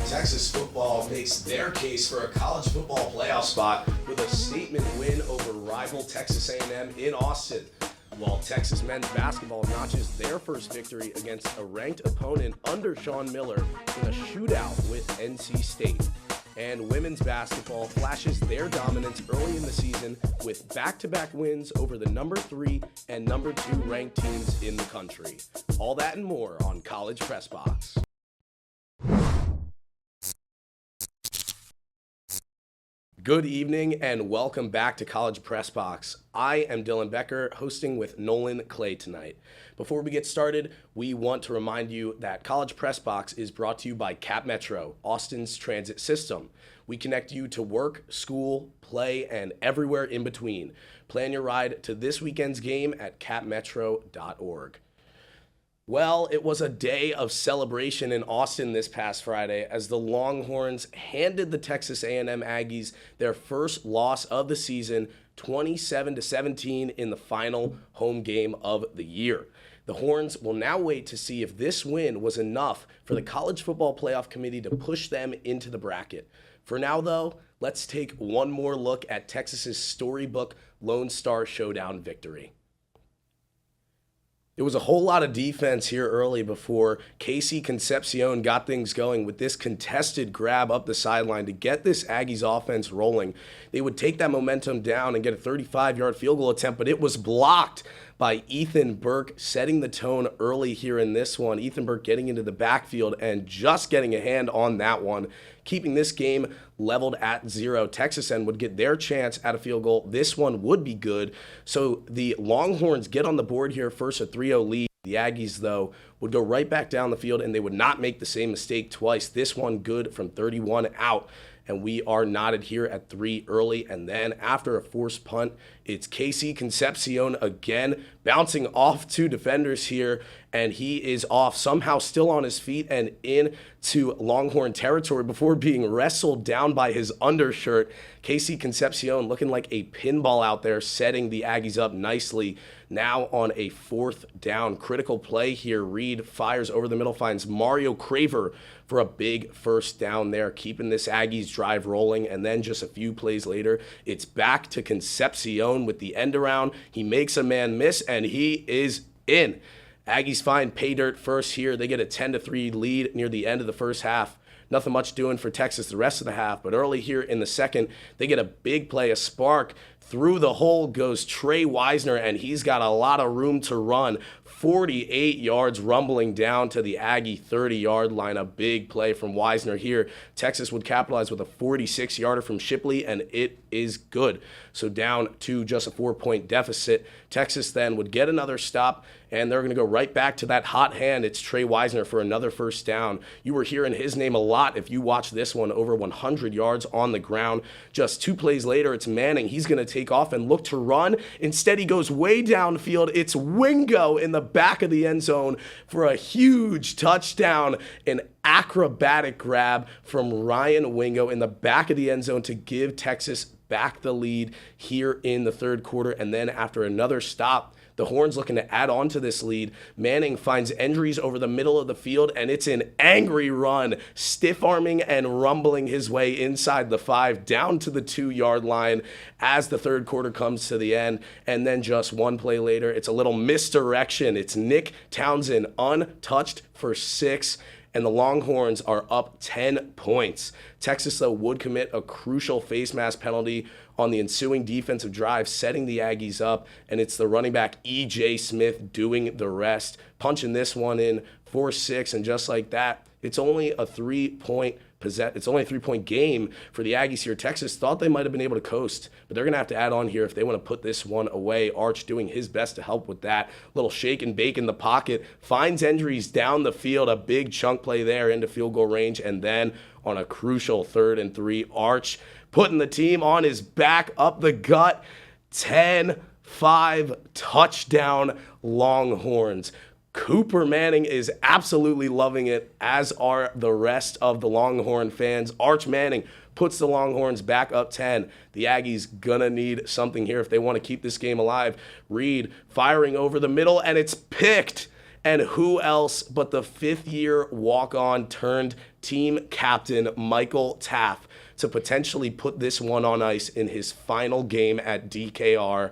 Texas football makes their case for a college football playoff spot with a statement win over rival Texas A&M in Austin, while Texas men's basketball notches their first victory against a ranked opponent under Sean Miller in a shootout with NC State. And women's basketball flashes their dominance early in the season with back-to-back wins over the number 3 and number 2 ranked teams in the country. All that and more on College Press Box. Good evening and welcome back to College Press Box. I am Dylan Becker, hosting with Nolan Clay tonight. Before we get started, we want to remind you that College Press Box is brought to you by Cap Metro, Austin's transit system. We connect you to work, school, play, and everywhere in between. Plan your ride to this weekend's game at capmetro.org. Well, it was a day of celebration in Austin this past Friday as the Longhorns handed the Texas A&M Aggies their first loss of the season, 27-17 in the final home game of the year. The Horns will now wait to see if this win was enough for the College Football Playoff Committee to push them into the bracket. For now, though, let's take one more look at Texas's storybook Lone Star Showdown victory. It was a whole lot of defense here early before Casey Concepcion got things going with this contested grab up the sideline to get this Aggies offense rolling. They would take that momentum down and get a 35-yard field goal attempt, but it was blocked by Aidan Urbach, setting the tone early here in this one. Aidan Urbach getting into the backfield and just getting a hand on that one, keeping this game leveled at 0. Texas end would get their chance at a field goal. This one would be good. So the Longhorns get on the board here, first a 3-0 lead. The Aggies, though, would go right back down the field, and they would not make the same mistake twice. This one good from 31 out. And we are knotted here at 3 early. And then after a forced punt, it's Casey Concepcion again, bouncing off 2 defenders here. And he is off, somehow still on his feet and into Longhorn territory before being wrestled down by his undershirt. Casey Concepcion looking like a pinball out there, setting the Aggies up nicely. Now on a 4th down, critical play here. Reed fires over the middle, finds Mario Craver for a big first down there, keeping this Aggies drive rolling. And then just a few plays later, it's back to Concepcion with the end around. He makes a man miss, and he is in. Aggies find pay dirt first here. They get a 10-3 lead near the end of the first half. Nothing much doing for Texas the rest of the half, but early here in the second, they get a big play, a spark. Through the hole goes Trey Wisner, and he's got a lot of room to run. 48 yards rumbling down to the Aggie 30-yard line. A big play from Wisner here. Texas would capitalize with a 46-yarder from Shipley, and it is good. So down to just a 4-point deficit. Texas then would get another stop, and they're going to go right back to that hot hand. It's Trey Wisner for another first down. You were hearing his name a lot if you watched this one, over 100 yards on the ground. Just 2 plays later, it's Manning. He's going to take off and look to run. Instead, he goes way downfield. It's Wingo in the back of the end zone for a huge touchdown. An acrobatic grab from Ryan Wingo in the back of the end zone to give Texas back the lead here in the third quarter. And then after another stop, the Horns looking to add on to this lead. Manning finds Endries over the middle of the field, and it's an angry run, stiff-arming and rumbling his way inside the 5, down to the 2-yard line as the third quarter comes to the end. And then just 1 play later, it's a little misdirection. It's Nick Townsend untouched for 6. And the Longhorns are up 10 points. Texas, though, would commit a crucial face mask penalty on the ensuing defensive drive, setting the Aggies up, and it's the running back E.J. Smith doing the rest, punching this one in for 6, and just like that, it's only a 3-point game for the Aggies here. Texas thought they might have been able to coast, but they're going to have to add on here if they want to put this one away. Arch doing his best to help with that. Little shake and bake in the pocket. Finds Endries down the field. A big chunk play there into field goal range. And then on a crucial 3rd and 3, Arch putting the team on his back up the gut. 10-5 touchdown Longhorns. Cooper Manning is absolutely loving it, as are the rest of the Longhorn fans. Arch Manning puts the Longhorns back up 10. The Aggies gonna need something here if they want to keep this game alive. Reed firing over the middle, and it's picked. And who else but the 5th-year walk-on turned team captain Michael Taff to potentially put this one on ice in his final game at DKR.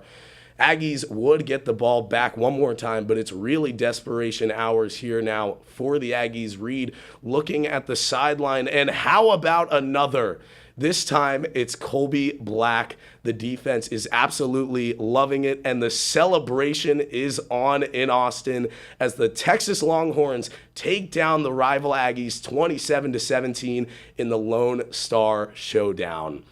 Aggies would get the ball back one more time, but it's really desperation hours here now for the Aggies. Reed looking at the sideline, and how about another? This time, it's Colby Black. The defense is absolutely loving it, and the celebration is on in Austin as the Texas Longhorns take down the rival Aggies 27-17 in the Lone Star Showdown.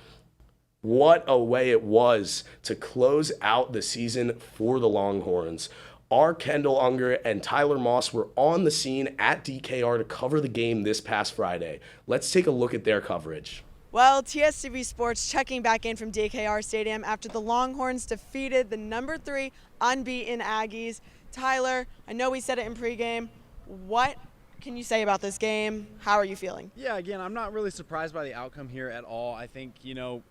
What a way it was to close out the season for the Longhorns. Our Kendell, Ungar, and Tyler Moss were on the scene at DKR to cover the game this past Friday. Let's take a look at their coverage. Well, TSTV Sports checking back in from DKR Stadium after the Longhorns defeated the number 3 unbeaten Aggies. Tyler, I know we said it in pregame. What can you say about this game? How are you feeling? Yeah, again, I'm not really surprised by the outcome here at all. I think,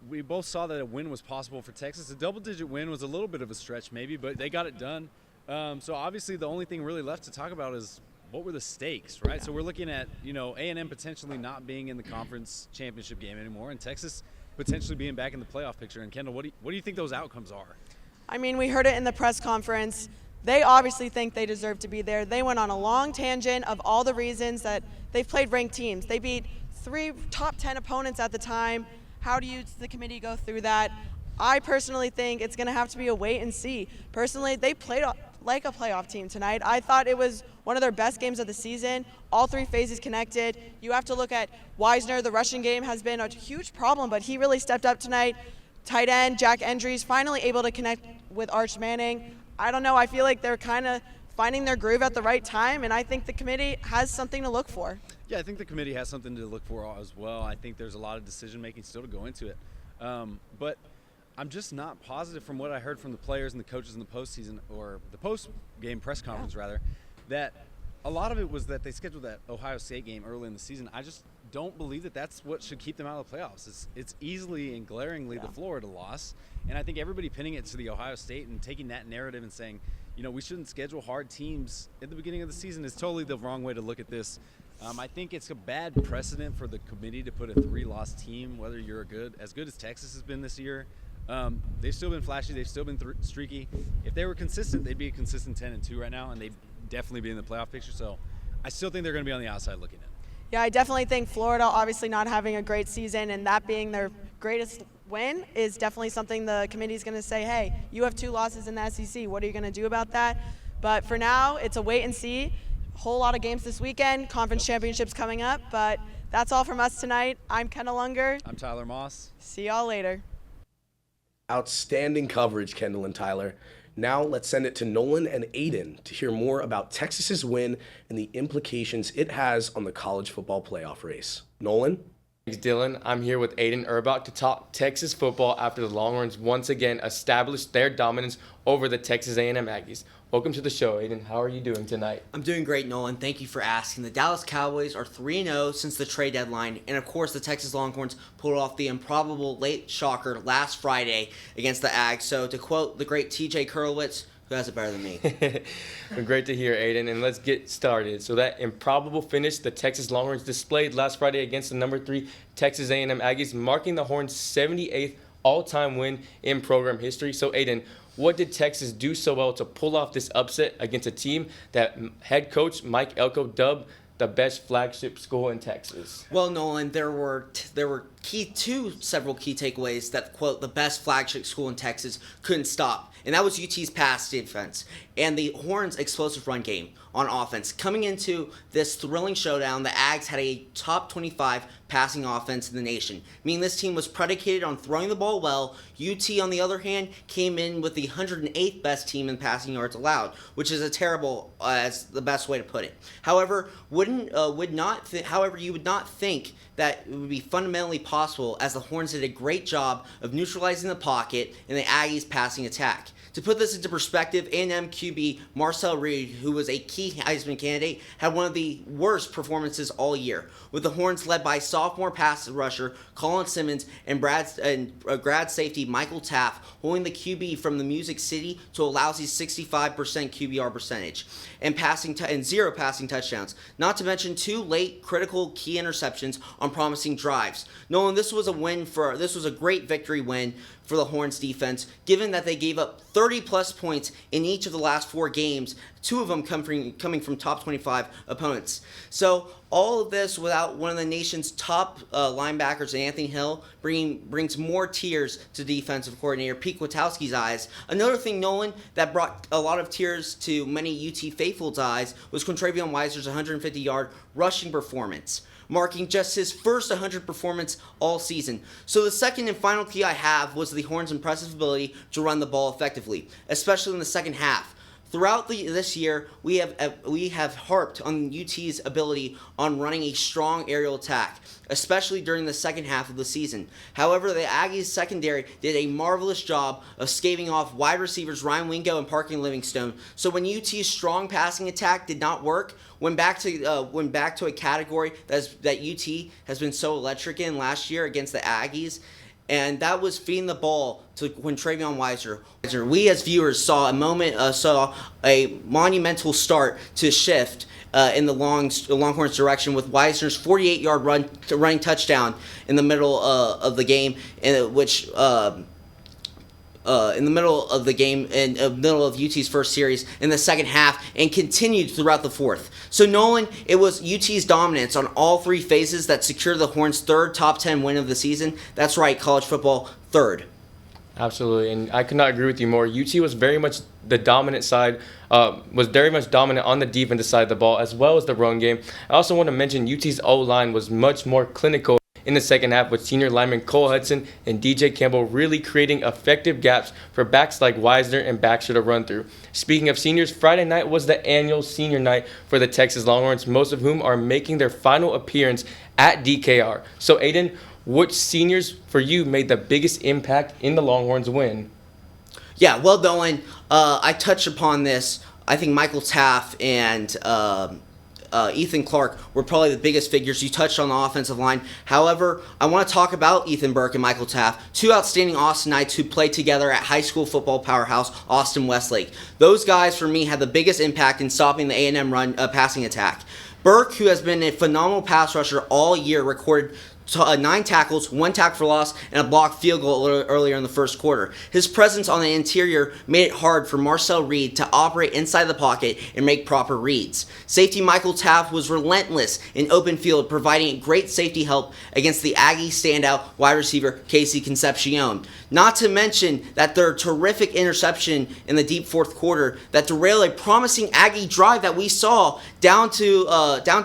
we both saw that a win was possible for Texas. A double-digit win was a little bit of a stretch maybe, but they got it done. So obviously the only thing really left to talk about is what were the stakes, right? So we're looking at, A&M potentially not being in the conference championship game anymore, and Texas potentially being back in the playoff picture. And Kendell, what do you think those outcomes are? I mean, we heard it in the press conference. They obviously think they deserve to be there. They went on a long tangent of all the reasons that they've played ranked teams. They beat 3 top 10 opponents at the time. How do the committee go through that? I personally think it's going to have to be a wait and see. Personally, they played like a playoff team tonight. I thought it was one of their best games of the season. All 3 phases connected. You have to look at Wisner. The rushing game has been a huge problem, but he really stepped up tonight. Tight end Jack Endries finally able to connect with Arch Manning. I don't know. I feel like they're kind of finding their groove at the right time, and I think the committee has something to look for. Yeah, I think the committee has something to look for as well. I think there's a lot of decision-making still to go into it. But I'm just not positive from what I heard from the players and the coaches in the postseason, or the post-game press conference, rather, that a lot of it was that they scheduled that Ohio State game early in the season. I just don't believe that that's what should keep them out of the playoffs. It's easily and glaringly the Florida loss. And I think everybody pinning it to the Ohio State and taking that narrative and saying, we shouldn't schedule hard teams at the beginning of the season is totally the wrong way to look at this. I think it's a bad precedent for the committee to put a 3-loss team, whether you're as good as Texas has been this year. They've still been flashy. They've still been streaky. If they were consistent, they'd be a consistent 10-2 right now, and they'd definitely be in the playoff picture. So I still think they're going to be on the outside looking in. Yeah, I definitely think Florida obviously not having a great season and that being their greatest win is definitely something the committee is going to say, hey, you have 2 losses in the SEC. What are you going to do about that? But for now, it's a wait and see. A whole lot of games this weekend. Conference championships coming up. But that's all from us tonight. I'm Kendell Ungar. I'm Tyler Moss. See y'all later. Outstanding coverage, Kendell and Tyler. Now let's send it to Nolan and Aidan to hear more about Texas's win and the implications it has on the college football playoff race. Nolan? Thanks, Dylan. I'm here with Aidan Urbach to talk Texas football after the Longhorns once again established their dominance over the Texas A&M Aggies. Welcome to the show, Aidan. How are you doing tonight? I'm doing great, Nolan. Thank you for asking. The Dallas Cowboys are 3-0 since the trade deadline, and of course the Texas Longhorns pulled off the improbable late shocker last Friday against the Aggies. So to quote the great TJ Kurlowitz, who has it better than me? Great to hear, Aidan, and let's get started. So that improbable finish the Texas Longhorns displayed last Friday against the number 3 Texas A&M Aggies, marking the Horns' 78th all-time win in program history. So, Aidan, what did Texas do so well to pull off this upset against a team that head coach Mike Elko dubbed the best flagship school in Texas? Well, Nolan, there were several key takeaways that, quote, the best flagship school in Texas couldn't stop. And that was UT's pass defense and the Horns' explosive run game on offense. Coming into this thrilling showdown, the Aggies had a top 25 passing offense in the nation, meaning this team was predicated on throwing the ball well. UT, on the other hand, came in with the 108th best team in passing yards allowed, which is a terrible, as the best way to put it. However, you would not think that it would be fundamentally possible possible, as the Horns did a great job of neutralizing the pocket and the Aggies' passing attack. To put this into perspective, A&M QB Marcel Reed, who was a key Heisman candidate, had one of the worst performances all year, with the Horns led by sophomore pass rusher Colin Simmons and grad safety Michael Taft holding the QB from the Music City to a lousy 65% QBR percentage and 0 passing touchdowns. Not to mention 2 late critical key interceptions on promising drives. Nolan, this was a great victory win for the Horns defense, given that they gave up 30-plus points in each of the last 4 games, 2 of them coming from top 25 opponents. So all of this without one of the nation's top linebackers, Anthony Hill, brings more tears to defensive coordinator Pete Kwiatkowski's eyes. Another thing, Nolan, that brought a lot of tears to many UT faithfuls' eyes was Quintravion Weiser's 150-yard rushing performance, marking just his first 100 performance all season. So the second and final key I have was the Horns' impressive ability to run the ball effectively, especially in the second half. Throughout this year, we have harped on UT's ability on running a strong aerial attack, especially during the second half of the season. However, the Aggies secondary did a marvelous job of staving off wide receivers Ryan Wingo and Parker Livingstone. So when UT's strong passing attack did not work, went back to a category that UT has been so electric in last year against the Aggies, and that was feeding the ball to Quintravion Weiser. We as viewers saw a monumental start to shift in the Longhorns' direction with Weiser's 48-yard running touchdown in the middle of the game, in the middle of UT's first series in the second half, and continued throughout the fourth. So Nolan, it was UT's dominance on all 3 phases that secured the Horns' 3rd top 10 win of the season. That's right, college football 3rd. Absolutely, and I could not agree with you more. UT was very much the dominant side, was very much dominant on the defensive side of the ball, as well as the run game. I also want to mention UT's O-line was much more clinical in the second half, with senior lineman Cole Hudson and DJ Campbell really creating effective gaps for backs like Wisner and Baxter to run through. Speaking of seniors, Friday night was the annual senior night for the Texas Longhorns, most of whom are making their final appearance at DKR. So Aidan, which seniors for you made the biggest impact in the Longhorns win? Yeah, well, Nolan, I touched upon this. I think Michael Taft and Ethan Clark were probably the biggest figures. You touched on the offensive line. However, I want to talk about Ethan Burke and Michael Taft, 2 outstanding Austinites who played together at high school football powerhouse Austin Westlake. Those guys, for me, had the biggest impact in stopping the A&M run passing attack. Burke, who has been a phenomenal pass rusher all year, recorded 9 tackles, 1 tackle for loss, and a blocked field goal earlier in the first quarter. His presence on the interior made it hard for Marcel Reed to operate inside the pocket and make proper reads. Safety Michael Taft was relentless in open field, providing great safety help against the Aggie standout wide receiver Casey Concepcion. Not to mention that their terrific interception in the deep fourth quarter that derailed a promising Aggie drive that we saw down to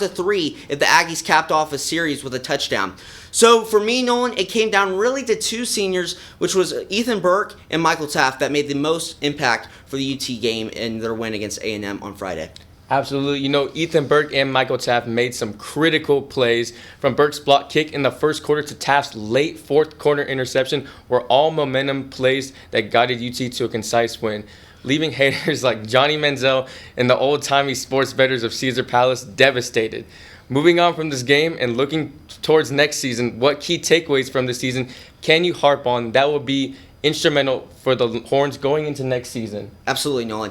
3 if the Aggies capped off a series with a touchdown. So for me, Nolan, it came down really to 2 seniors, which was Ethan Burke and Michael Taft, that made the most impact for the UT game and their win against A&M on Friday. Absolutely. You know, Ethan Burke and Michael Taft made some critical plays. From Burke's block kick in the first quarter to Taft's late fourth quarter interception were all momentum plays that guided UT to a concise win, leaving haters like Johnny Manziel and the old-timey sports bettors of Caesar Palace devastated. Moving on from this game and looking towards next season, what key takeaways from this season can you harp on that will be instrumental for the Horns going into next season? Absolutely, Nolan.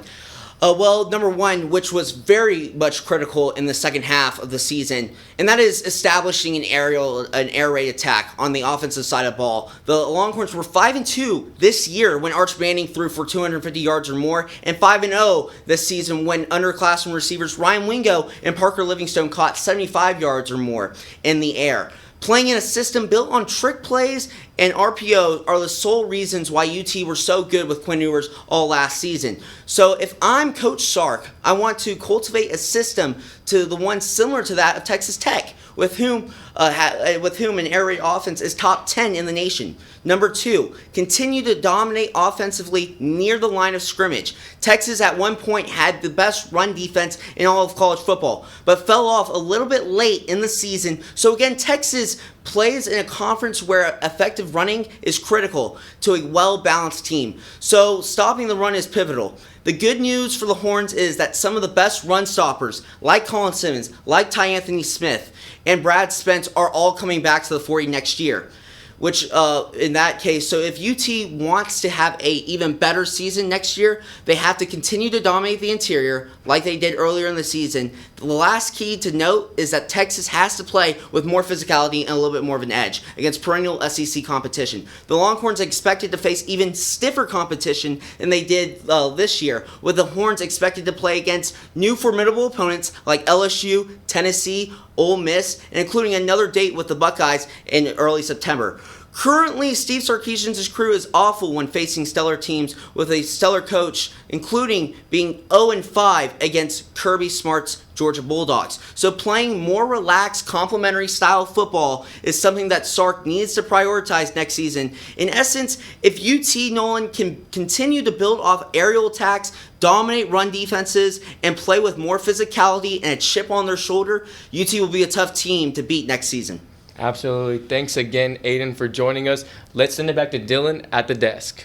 Well, number 1, which was very much critical in the second half of the season, and that is establishing an air raid attack on the offensive side of the ball. The Longhorns were 5-2 this year when Arch Manning threw for 250 yards or more, and 5-0 this season when underclassmen receivers Ryan Wingo and Parker Livingstone caught 75 yards or more in the air. Playing in a system built on trick plays and RPOs are the sole reasons why UT were so good with Quinn Ewers all last season. So if I'm Coach Sark, I want to cultivate a system to the one similar to that of Texas Tech, with whom an air raid offense is top 10 in the nation. Number 2, continue to dominate offensively near the line of scrimmage. Texas at one point had the best run defense in all of college football, but fell off a little bit late in the season. So again, Texas plays in a conference where effective running is critical to a well-balanced team. So stopping the run is pivotal. The good news for the Horns is that some of the best run stoppers, like Colin Simmons, like Ty Anthony Smith, and Brad Spence, are all coming back to the 40 next year. Which, in that case, so if UT wants to have a even better season next year, they have to continue to dominate the interior like they did earlier in the season. The last key to note is that Texas has to play with more physicality and a little bit more of an edge against perennial SEC competition. The Longhorns are expected to face even stiffer competition than they did this year, with the Horns expected to play against new formidable opponents like LSU, Tennessee, Ole Miss, and including another date with the Buckeyes in early September. Currently, Steve Sarkisian's crew is awful when facing stellar teams with a stellar coach, including being 0-5 against Kirby Smart's Georgia Bulldogs. So playing more relaxed, complementary style football is something that Sark needs to prioritize next season. In essence, if UT Nolan can continue to build off aerial attacks, dominate run defenses, and play with more physicality and a chip on their shoulder, UT will be a tough team to beat next season. Absolutely. Thanks again, Aidan, for joining us. Let's send it back to Dylan at the desk.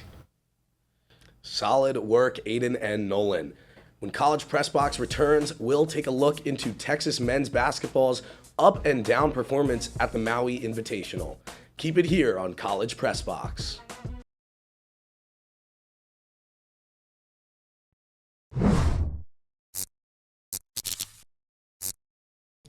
Solid work, Aidan and Nolan. When College Press Box returns, we'll take a look into Texas men's basketball's up and down performance at the Maui Invitational. Keep it here on College Press Box.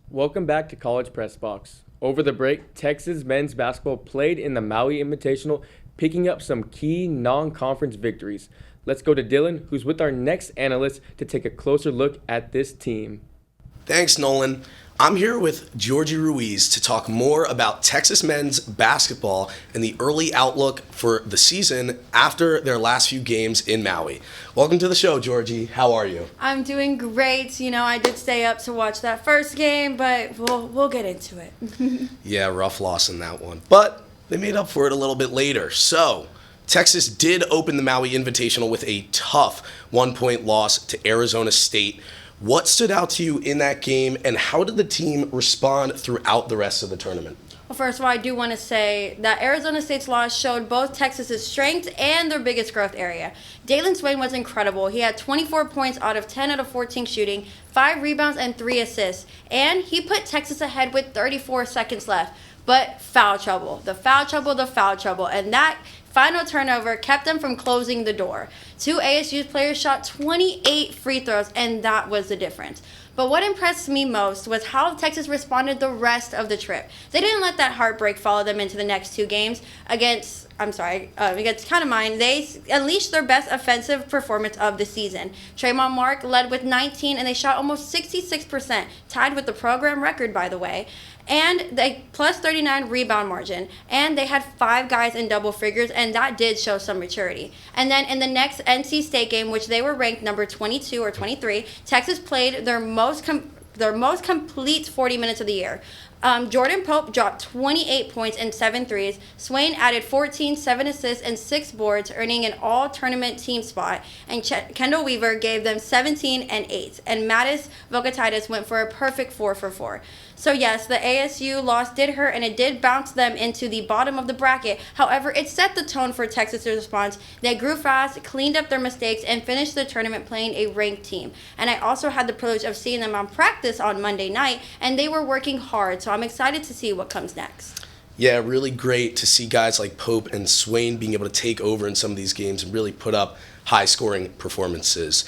Welcome back to College Press Box. Over the break, Texas men's basketball played in the Maui Invitational, picking up some key non-conference victories. Let's go to Dylan, who's with our next analyst, to take a closer look at this team. Thanks, Nolan. I'm here with Giorgy Ruiz to talk more about Texas men's basketball and the early outlook for the season after their last few games in Maui. Welcome to the show, Giorgy. How are you? I'm doing great. You know, I did stay up to watch that first game, but we'll get into it. Yeah, rough loss in that one. But they made up for it a little bit later. So, Texas did open the Maui Invitational with a tough 1-point loss to Arizona State. What stood out to you in that game, and how did the team respond throughout the rest of the tournament? Well, first of all, I do want to say that Arizona State's loss showed both Texas's strength and their biggest growth area. Dalen Swain was incredible. He had 24 points out of 10 out of 14 shooting, 5 rebounds, and 3 assists. And he put Texas ahead with 34 seconds left. But foul trouble. And that final turnover kept them from closing the door. 2 ASU players shot 28 free throws, and that was the difference. But what impressed me most was how Texas responded the rest of the trip. They didn't let that heartbreak follow them into the next 2 games against Countermine. They unleashed their best offensive performance of the season. Tremont Mark led with 19, and they shot almost 66%, tied with the program record, by the way. And they plus 39 rebound margin. And they had 5 guys in double figures, and that did show some maturity. And then in the next NC State game, which they were ranked number 22 or 23, Texas played their most complete 40 minutes of the year. Jordan Pope dropped 28 points and 7 threes. Swain added 14, 7 assists, and 6 boards, earning an all-tournament team spot. And Kendell Weaver gave them 17 and 8. And Mattis Vokatitis went for a perfect 4 for 4. So yes, the ASU loss did hurt, and it did bounce them into the bottom of the bracket. However, it set the tone for Texas' response. They grew fast, cleaned up their mistakes, and finished the tournament playing a ranked team. And I also had the privilege of seeing them on practice on Monday night, and they were working hard. So I'm excited to see what comes next. Yeah, really great to see guys like Pope and Swain being able to take over in some of these games and really put up high-scoring performances.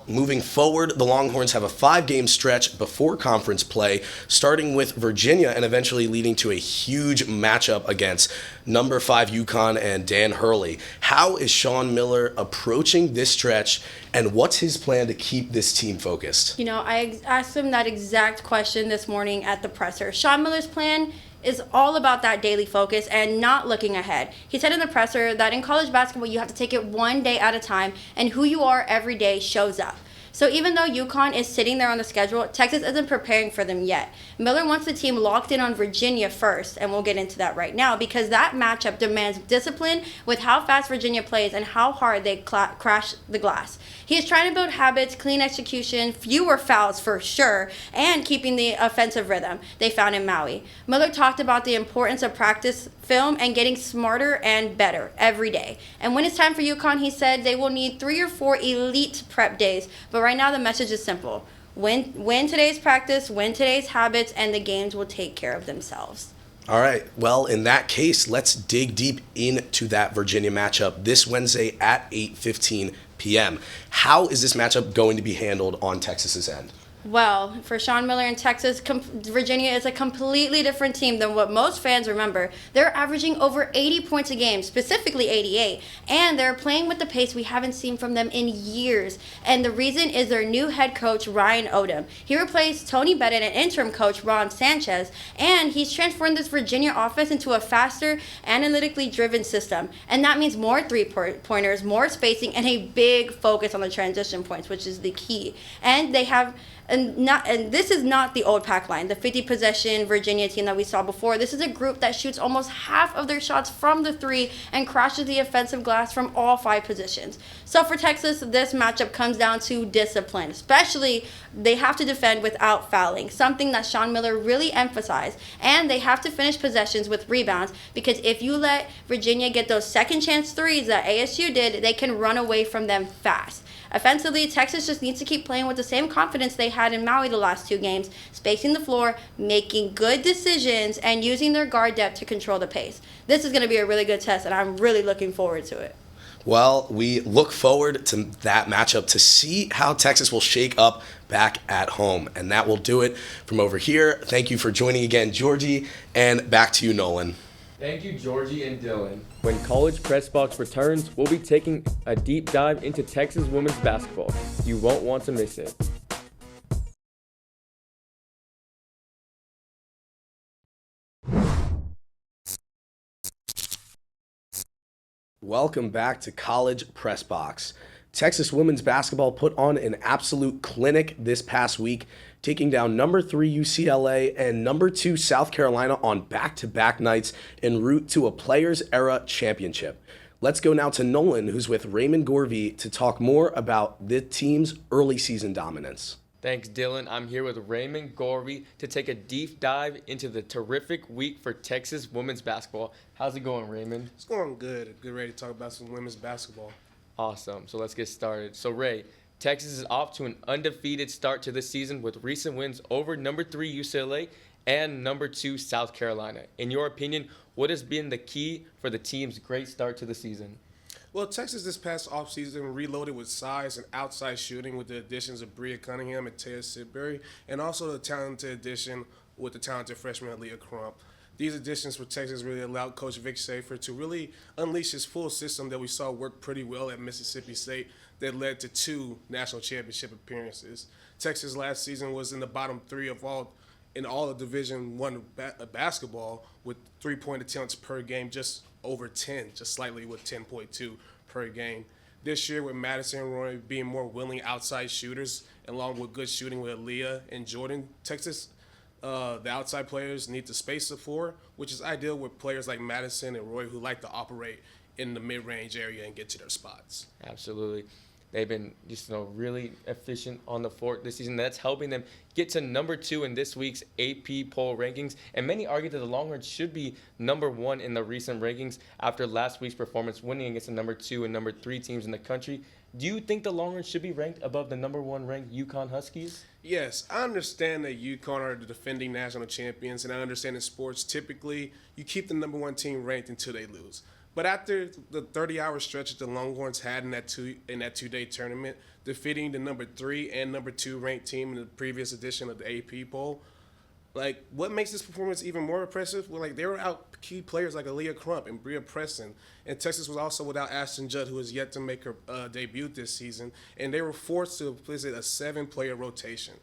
Moving forward, the Longhorns have a 5-game stretch before conference play, starting with Virginia and eventually leading to a huge matchup against number 5 UConn and Dan Hurley. How is Sean Miller approaching this stretch, and what's his plan to keep this team focused? You know, I asked him that exact question this morning at the presser. Sean Miller's plan is all about that daily focus and not looking ahead. He said in the presser that in college basketball, you have to take it one day at a time, and who you are every day shows up. So even though UConn is sitting there on the schedule, Texas isn't preparing for them yet. Miller wants the team locked in on Virginia first, and we'll get into that right now because that matchup demands discipline with how fast Virginia plays and how hard they crash the glass. He is trying to build habits, clean execution, fewer fouls for sure, and keeping the offensive rhythm they found in Maui. Miller talked about the importance of practice film and getting smarter and better every day. And when it's time for UConn, he said they will need 3 or 4 elite prep days. But right now the message is simple. Win today's practice, win today's habits, and the games will take care of themselves. All right. Well, in that case, let's dig deep into that Virginia matchup this Wednesday at 8:15 p.m. How is this matchup going to be handled on Texas's end? Well, for Sean Miller in Texas, Virginia is a completely different team than what most fans remember. They're averaging over 80 points a game, specifically 88, and they're playing with the pace we haven't seen from them in years. And the reason is their new head coach, Ryan Odom. He replaced Tony Bennett and interim coach Ron Sanchez, and he's transformed this Virginia offense into a faster, analytically driven system. And that means more three-pointers, more spacing, and a big focus on the transition points, which is the key. And they have... And this is not the old pack line, the 50 possession Virginia team that we saw before. This is a group that shoots almost half of their shots from the three and crashes the offensive glass from all 5 positions. So for Texas, this matchup comes down to discipline. Especially, they have to defend without fouling, something that Sean Miller really emphasized. And they have to finish possessions with rebounds because if you let Virginia get those second chance threes that ASU did, they can run away from them fast. Offensively, Texas just needs to keep playing with the same confidence they had in Maui the last 2 games, spacing the floor, making good decisions, and using their guard depth to control the pace. This is going to be a really good test, and I'm really looking forward to it. Well, we look forward to that matchup to see how Texas will shake up back at home. And that will do it from over here. Thank you for joining again, Giorgy, and back to you, Nolan. Thank you, Giorgy and Dylan. When College Press Box returns, we'll be taking a deep dive into Texas women's basketball. You won't want to miss it. Welcome back to College Press Box. Texas women's basketball put on an absolute clinic this past week, taking down number 3 UCLA and number 2 South Carolina on back-to-back nights en route to a Players Era championship. Let's go now to Nolan, who's with Raymond Gorvie, to talk more about the team's early season dominance. Thanks, Dylan. I'm here with Raymond Gorvie to take a deep dive into the terrific week for Texas women's basketball. How's it going, Raymond? It's going good. Good ready to talk about some women's basketball. Awesome. So let's get started. So, Ray, Texas is off to an undefeated start to the season with recent wins over number 3 UCLA and number 2 South Carolina. In your opinion, what has been the key for the team's great start to the season? Well, Texas this past offseason reloaded with size and outside shooting with the additions of Bria Cunningham and Taya Sidbury, and also the talented addition with the talented freshman Leah Crump. These additions for Texas really allowed Coach Vic Schaefer to really unleash his full system that we saw work pretty well at Mississippi State that led to 2 national championship appearances. Texas last season was in the bottom 3 of all of Division I basketball with 3-point attempts per game, just over 10, just slightly with 10.2 per game. This year with Madison and Roy being more willing outside shooters, along with good shooting with Leah and Jordan, Texas, the outside players need to space the floor, which is ideal with players like Madison and Roy who like to operate in the mid-range area and get to their spots. Absolutely. They've been really efficient on the floor this season. That's helping them get to number 2 in this week's AP poll rankings. And many argue that the Longhorns should be number 1 in the recent rankings after last week's performance, winning against the number 2 and number 3 teams in the country. Do you think the Longhorns should be ranked above the number 1 ranked UConn Huskies? Yes, I understand that UConn are the defending national champions, and I understand in sports, typically, you keep the number 1 team ranked until they lose. But after the 30-hour stretch that the Longhorns had in that 2-day tournament, defeating the number 3 and number 2 ranked team in the previous edition of the AP poll, what makes this performance even more impressive? Well, they were out key players like Aaliyah Crump and Bria Preston, and Texas was also without Ashton Judd, who has yet to make her debut this season, and they were forced to visit a 7-player rotation.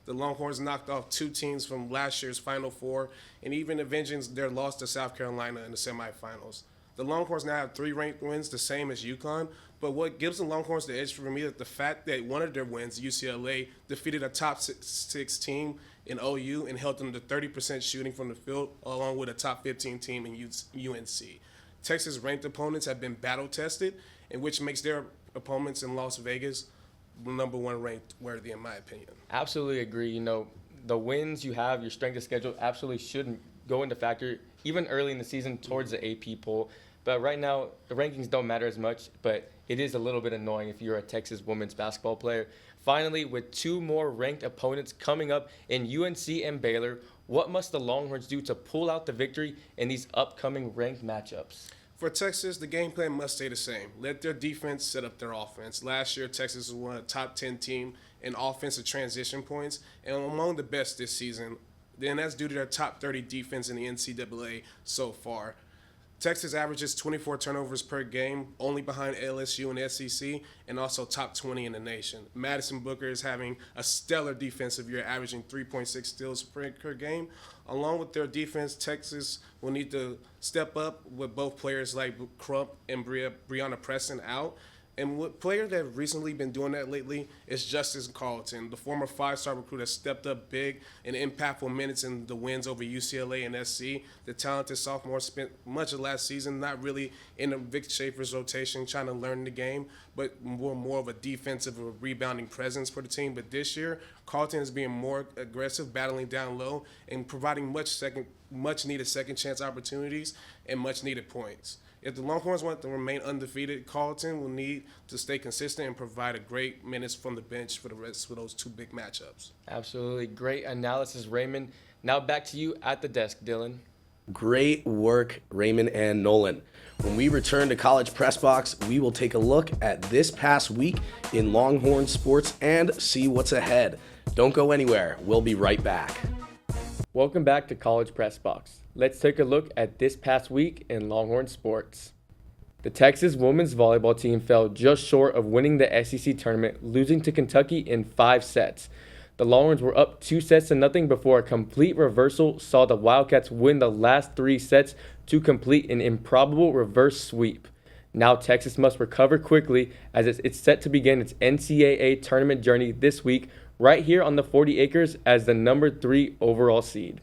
The Longhorns knocked off 2 teams from last year's Final Four and even avenging their loss to South Carolina in the semifinals. The Longhorns now have 3 ranked wins, the same as UConn. But what gives the Longhorns the edge for me is the fact that one of their wins, UCLA, defeated a top six team in OU and held them to 30% shooting from the field, along with a top 15 team in UNC. Texas ranked opponents have been battle tested, and which makes their opponents in Las Vegas number 1 ranked worthy, in my opinion. Absolutely agree. You know, the wins you have, your strength of schedule absolutely shouldn't go into factor even early in the season towards the AP poll. But right now, the rankings don't matter as much, but it is a little bit annoying if you're a Texas women's basketball player. Finally, with 2 more ranked opponents coming up in UNC and Baylor, what must the Longhorns do to pull out the victory in these upcoming ranked matchups? For Texas, the game plan must stay the same. Let their defense set up their offense. Last year, Texas was one of the top 10 team in offensive transition points and among the best this season. Then that's due to their top 30 defense in the NCAA so far. Texas averages 24 turnovers per game, only behind LSU and SEC, and also top 20 in the nation. Madison Booker is having a stellar defensive year, averaging 3.6 steals per game. Along with their defense, Texas will need to step up with both players like Crump and Breonna Preston out. And what player that have recently been doing that lately is Justice Carlton, the former 5-star recruit that stepped up big in impactful minutes in the wins over UCLA and SC. The talented sophomore spent much of last season not really in Vic Schaefer's rotation trying to learn the game, but more of a defensive or rebounding presence for the team. But this year, Carlton is being more aggressive, battling down low, and providing much needed second chance opportunities and much needed points. If the Longhorns want to remain undefeated, Carlton will need to stay consistent and provide a great minutes from the bench for the rest of those 2 big matchups. Absolutely. Great analysis, Raymond. Now back to you at the desk, Dylan. Great work, Raymond and Nolan. When we return to College Press Box, we will take a look at this past week in Longhorn sports and see what's ahead. Don't go anywhere. We'll be right back. Welcome back to College Press Box. Let's take a look at this past week in Longhorn sports. The Texas women's volleyball team fell just short of winning the SEC tournament, losing to Kentucky in 5 sets. The Longhorns were up 2-0 before a complete reversal saw the Wildcats win the last 3 sets to complete an improbable reverse sweep. Now Texas must recover quickly as it's set to begin its NCAA tournament journey this week, right here on the 40 acres as the number 3 overall seed.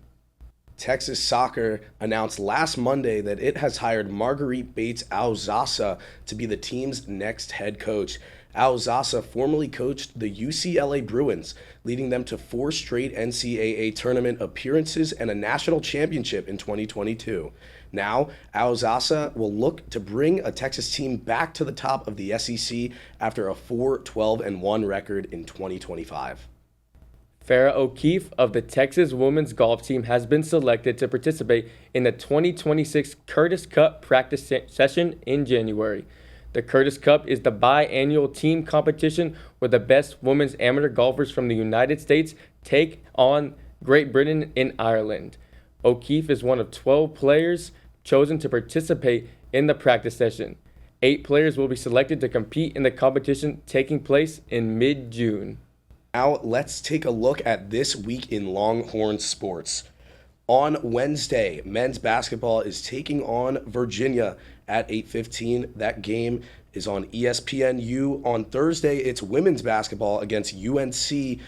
Texas Soccer announced last Monday that it has hired Marguerite Bates-Alzasa to be the team's next head coach. Alzasa formerly coached the UCLA Bruins, leading them to 4 straight NCAA tournament appearances and a national championship in 2022. Now, Alzasa will look to bring a Texas team back to the top of the SEC after a 4-12-1 record in 2025. Farrah O'Keefe of the Texas women's golf team has been selected to participate in the 2026 Curtis Cup practice session in January. The Curtis Cup is the biannual team competition where the best women's amateur golfers from the United States take on Great Britain and Ireland. O'Keefe is one of 12 players chosen to participate in the practice session. 8 players will be selected to compete in the competition taking place in mid-June. Now, let's take a look at this week in Longhorn sports. On Wednesday, men's basketball is taking on Virginia at 8:15. That game is on ESPNU. On Thursday, it's women's basketball against UNC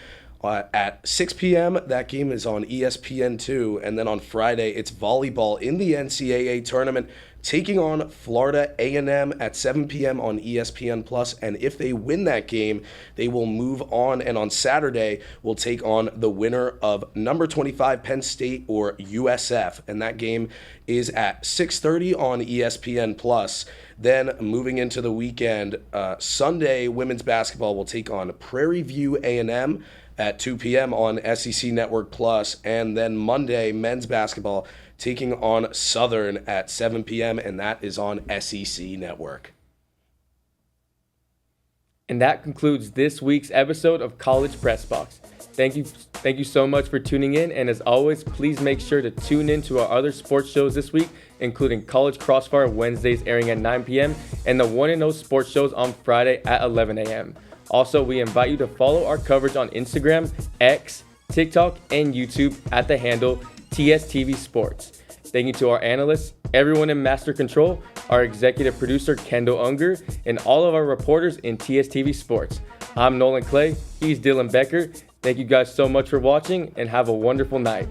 at 6 p.m. That game is on ESPN2. And then on Friday, it's volleyball in the NCAA tournament taking on Florida A&M at 7 p.m. on ESPN+. And if they win that game, they will move on. And on Saturday, we'll take on the winner of number 25 Penn State or USF. And that game is at 6:30 on ESPN+. Then moving into the weekend, Sunday, women's basketball will take on Prairie View A&M at 2 p.m. on SEC Network Plus, and then Monday, men's basketball taking on Southern at 7 p.m., and that is on SEC Network. And that concludes this week's episode of College Press Box. Thank you so much for tuning in, and as always, please make sure to tune in to our other sports shows this week, including College Crossfire Wednesdays airing at 9 p.m. and the 1-0 sports shows on Friday at 11 a.m. Also, we invite you to follow our coverage on Instagram, X, TikTok, and YouTube at the handle TSTV Sports. Thank you to our analysts, everyone in Master Control, our executive producer Kendell Ungar, and all of our reporters in TSTV Sports. I'm Nolan Clay, he's Dylan Becker. Thank you guys so much for watching and have a wonderful night.